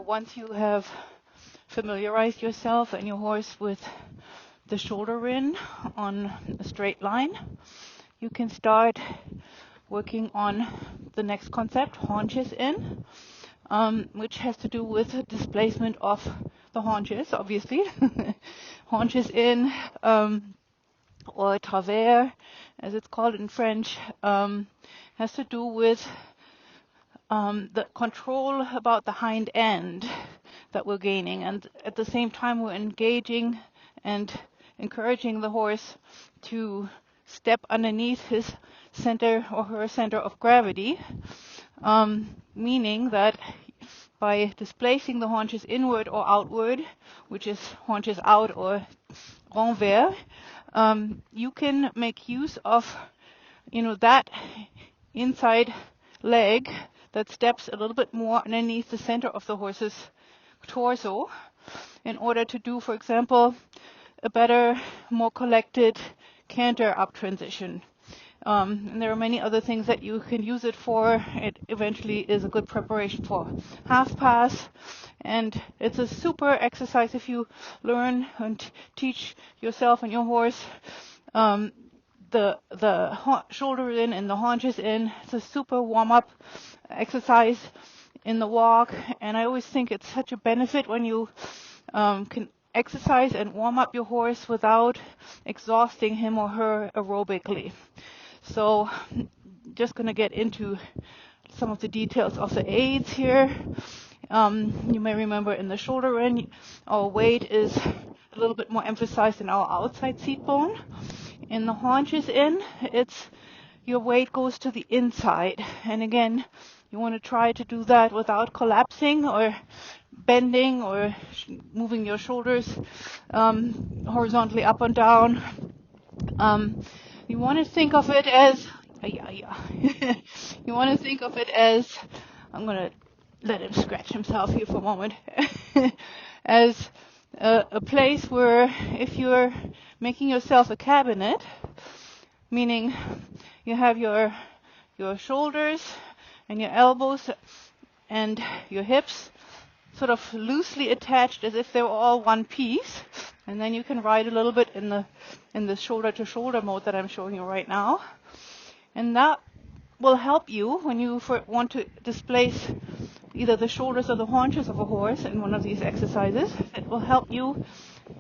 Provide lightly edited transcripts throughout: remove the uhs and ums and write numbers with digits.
once you have familiarized yourself and your horse with the shoulder rein on a straight line, you can start working on the next concept, Haunches-In, which has to do with displacement of the haunches, obviously. Haunches-In, or Travers, as it's called in French, has to do with the control about the hind end that we're gaining, and at the same time we're engaging and encouraging the horse to step underneath his center or her center of gravity, meaning that by displacing the haunches inward or outward, which is haunches out or renvers, you can make use of, that inside leg that steps a little bit more underneath the center of the horse's torso in order to do, for example, a better, more collected canter up transition. And there are many other things that you can use it for. It eventually is a good preparation for half pass, and it's a super exercise if you learn and teach yourself and your horse the shoulder in and the haunches in. It's a super warm-up exercise in the walk, and I always think it's such a benefit when you can exercise and warm up your horse without exhausting him or her aerobically. So just going to get into some of the details of the aids here. You may remember in the shoulder rein, our weight is a little bit more emphasized in our outside seat bone. In the Haunches-In, your weight goes to the inside. And again, you want to try to do that without collapsing or bending or moving your shoulders horizontally up and down. You want to think of it as, you want to think of it as, I'm going to let him scratch himself here for a moment, as a place where if you're making yourself a cabinet, meaning you have your shoulders and your elbows and your hips sort of loosely attached as if they were all one piece, and then you can ride a little bit in the shoulder to shoulder mode that I'm showing you right now, and that will help you when you want to displace either the shoulders or the haunches of a horse in one of these exercises. It will help you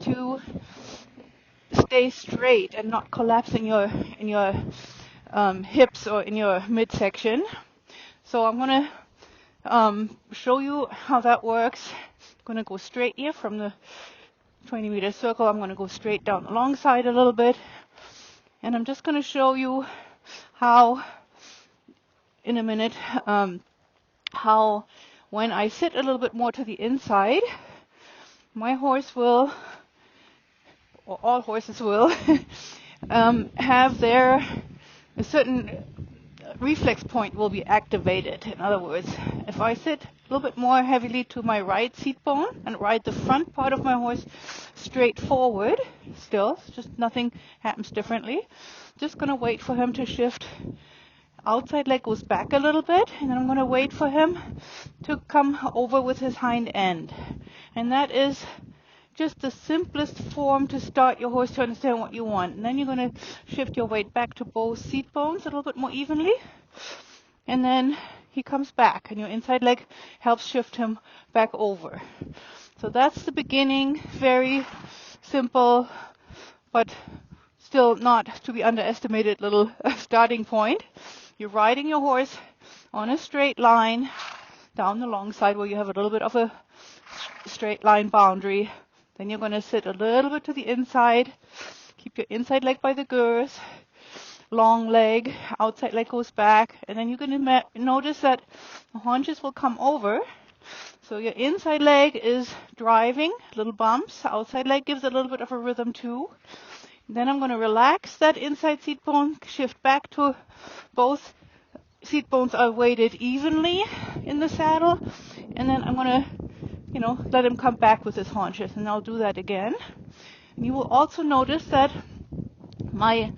to stay straight and not collapse in your hips or in your midsection. So I'm going to show you how that works. I'm going to go straight here from the 20-meter circle. I'm going to go straight down the long side a little bit, and I'm just going to show you how, in a minute, how when I sit a little bit more to the inside, my horse will, or all horses will, have a certain reflex point will be activated. In other words, if I sit a little bit more heavily to my right seat bone and ride the front part of my horse straight forward, still, just nothing happens differently. Just going to wait for him to shift. Outside leg goes back a little bit, and then I'm going to wait for him to come over with his hind end. And that is just the simplest form to start your horse to understand what you want. And then you're going to shift your weight back to both seat bones a little bit more evenly. And then he comes back, and your inside leg helps shift him back over. So that's the beginning, very simple, but still not to be underestimated little starting point. You're riding your horse on a straight line down the long side where you have a little bit of a straight line boundary. Then you're going to sit a little bit to the inside. Keep your inside leg by the girth. Long leg, outside leg goes back. And then you're going to notice that the haunches will come over. So your inside leg is driving, little bumps. Outside leg gives a little bit of a rhythm too. Then I'm going to relax that inside seat bone, shift back to both seat bones are weighted evenly in the saddle. And then I'm going to, let him come back with his haunches. And I'll do that again. And you will also notice that my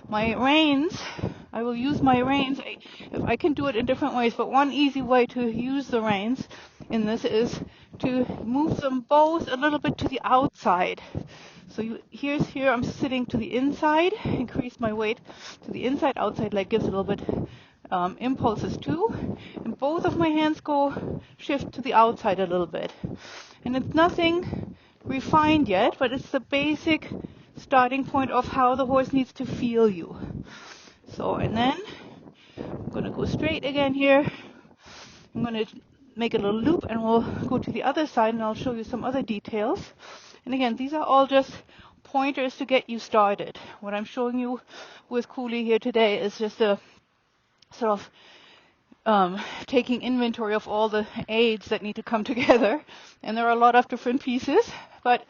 reins I will use my reins. I can do it in different ways, but one easy way to use the reins in this is to move them both a little bit to the outside. So here I'm sitting to the inside, increase my weight to the inside, outside leg gives a little bit impulses too, and both of my hands shift to the outside a little bit. And it's nothing refined yet, but it's the basic starting point of how the horse needs to feel you. So, and then I'm going to go straight again here. I'm going to make a little loop and we'll go to the other side and I'll show you some other details. And again, these are all just pointers to get you started. What I'm showing you with Cooley here today is just a sort of taking inventory of all the aids that need to come together. And there are a lot of different pieces. But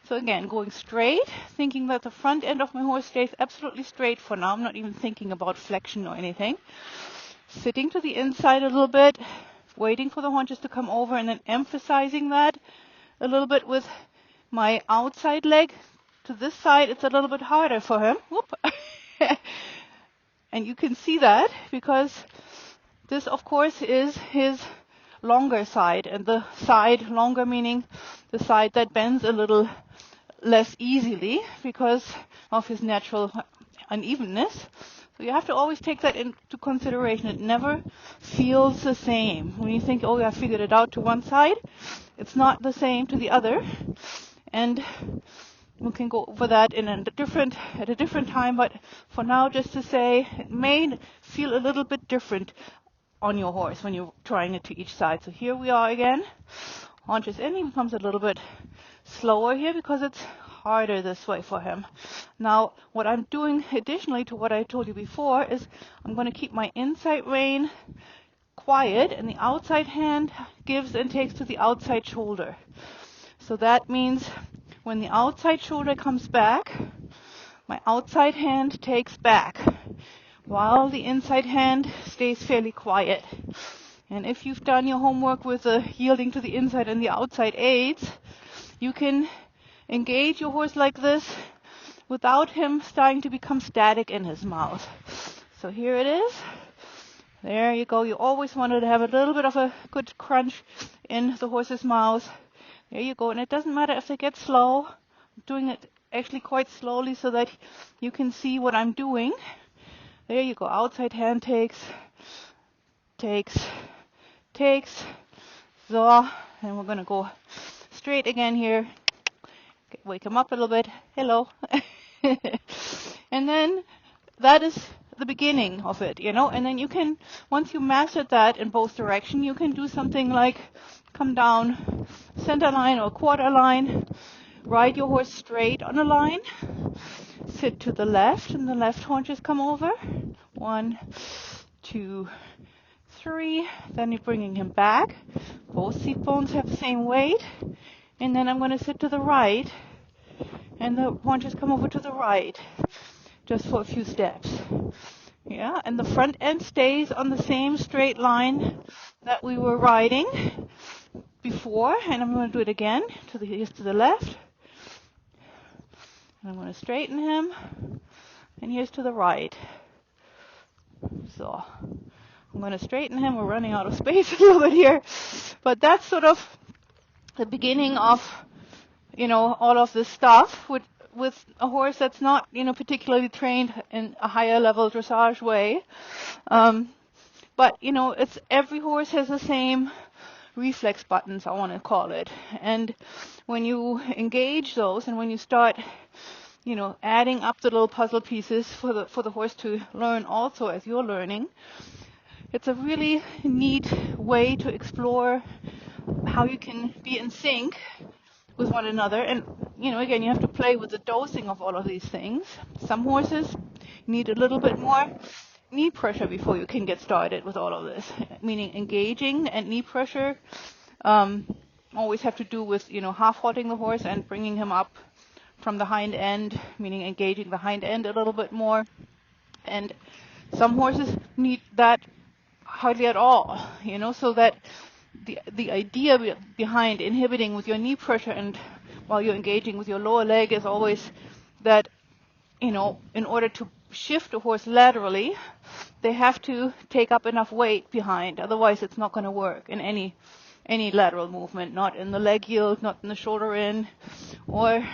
so again, going straight, thinking that the front end of my horse stays absolutely straight for now. I'm not even thinking about flexion or anything. Sitting to the inside a little bit, waiting for the haunches to come over, and then emphasizing that a little bit with my outside leg. To this side, it's a little bit harder for him. Whoop. And you can see that because this, of course, is his longer side. And the side longer meaning the side that bends a little less easily because of his natural unevenness. So you have to always take that into consideration. It never feels the same. When you think, oh, I figured it out to one side, it's not the same to the other. And we can go over that at a different time, but for now, just to say, it may feel a little bit different on your horse when you're trying it to each side. So here we are again. Haunches-In. He becomes a little bit slower here because it's harder this way for him. Now, what I'm doing additionally to what I told you before is I'm going to keep my inside rein quiet and the outside hand gives and takes to the outside shoulder. So that means when the outside shoulder comes back, my outside hand takes back while the inside hand stays fairly quiet. And if you've done your homework with the yielding to the inside and the outside aids, you can engage your horse like this without him starting to become static in his mouth. So here it is. There you go. You always wanted to have a little bit of a good crunch in the horse's mouth. There you go. And it doesn't matter if they get slow. I'm doing it actually quite slowly so that you can see what I'm doing. There you go. Outside hand takes. So, and we're going to go straight again here. Wake him up a little bit. Hello. And then that is the beginning of it, and then you can, once you mastered that in both directions, you can do something like come down center line or quarter line, ride your horse straight on a line, sit to the left, and the left haunches come over. 1, 2, 3. Then you're bringing him back. Both seat bones have the same weight. And then I'm going to sit to the right, and the haunches come over to the right, just for a few steps. Yeah, and the front end stays on the same straight line that we were riding before, and I'm going to do it again. Here's to the left. And I'm going to straighten him, and here's to the right. So I'm going to straighten him. We're running out of space a little bit here, but that's sort of the beginning of, all of this stuff with a horse that's not, particularly trained in a higher level dressage way. But, it's every horse has the same reflex buttons, I want to call it. And when you engage those and when you start, adding up the little puzzle pieces for the horse to learn also as you're learning, it's a really neat way to explore how you can be in sync with one another. And, again, you have to play with the dosing of all of these things. Some horses need a little bit more knee pressure before you can get started with all of this, meaning engaging and knee pressure always have to do with, half-halting the horse and bringing him up from the hind end, meaning engaging the hind end a little bit more. And some horses need that hardly at all, so that the idea behind inhibiting with your knee pressure and while you're engaging with your lower leg is always that, in order to shift a horse laterally, they have to take up enough weight behind. Otherwise, it's not going to work in any lateral movement, not in the leg yield, not in the shoulder in, or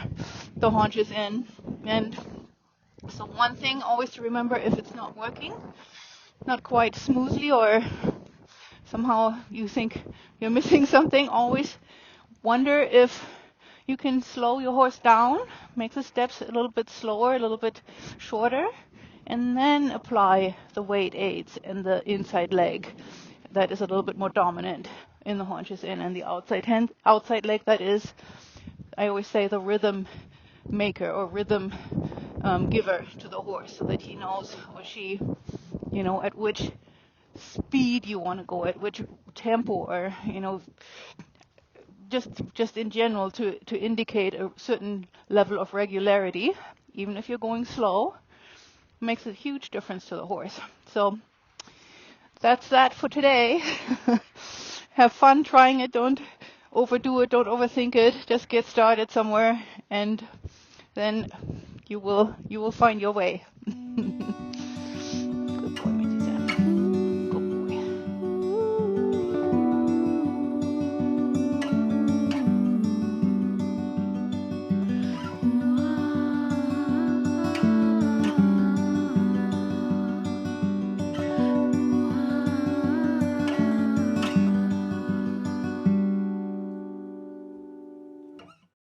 the haunches in. And so one thing always to remember, if it's not working, not quite smoothly, or somehow you think you're missing something, always wonder if you can slow your horse down, make the steps a little bit slower, a little bit shorter, and then apply the weight aids in the inside leg that is a little bit more dominant in the Haunches-In, and the outside leg that is, I always say, the rhythm maker or rhythm giver to the horse, so that he knows, or she, at which speed you want to go, at which tempo, or just in general to indicate a certain level of regularity. Even if you're going slow, makes a huge difference to the horse. So that's that for today. Have fun trying it. Don't overdo it. Don't overthink it. Just get started somewhere, and then you will find your way.